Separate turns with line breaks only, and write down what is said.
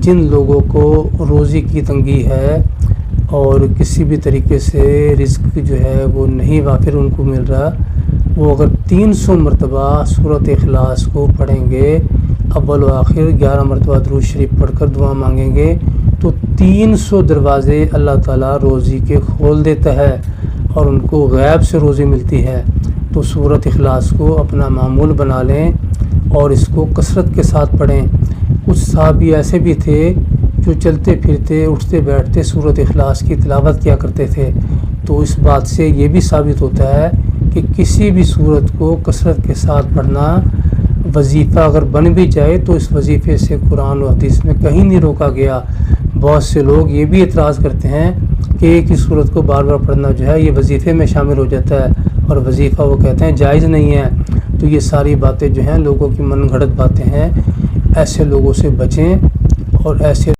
جن لوگوں کو روزی کی تنگی ہے اور کسی بھی طریقے سے رزق جو ہے وہ نہیں وافر ان کو مل رہا، وہ اگر 300 مرتبہ سورۃ اخلاص کو پڑھیں گے، اول و آخر 11 مرتبہ درود شریف پڑھ کر دعا مانگیں گے، تو 300 دروازے اللہ تعالیٰ روزی کے کھول دیتا ہے اور ان کو غیب سے روزی ملتی ہے۔ تو سورۃ اخلاص کو اپنا معمول بنا لیں اور اس کو کثرت کے ساتھ پڑھیں۔ کچھ صحابی ایسے بھی تھے جو چلتے پھرتے اٹھتے بیٹھتے سورۃ اخلاص کی تلاوت کیا کرتے تھے۔ تو اس بات سے یہ بھی ثابت ہوتا ہے کہ کسی بھی سورت کو کثرت کے ساتھ پڑھنا وظیفہ اگر بن بھی جائے تو اس وظیفے سے قرآن و حدیث میں کہیں نہیں روکا گیا۔ بہت سے لوگ یہ بھی اعتراض کرتے ہیں کہ ایک ہی سورت کو بار بار پڑھنا جو ہے یہ وظیفے میں شامل ہو جاتا ہے، اور وظیفہ وہ کہتے ہیں جائز نہیں ہے۔ تو یہ ساری باتیں جو ہیں لوگوں کی من گھڑت باتیں ہیں، ایسے لوگوں سے بچیں اور ایسے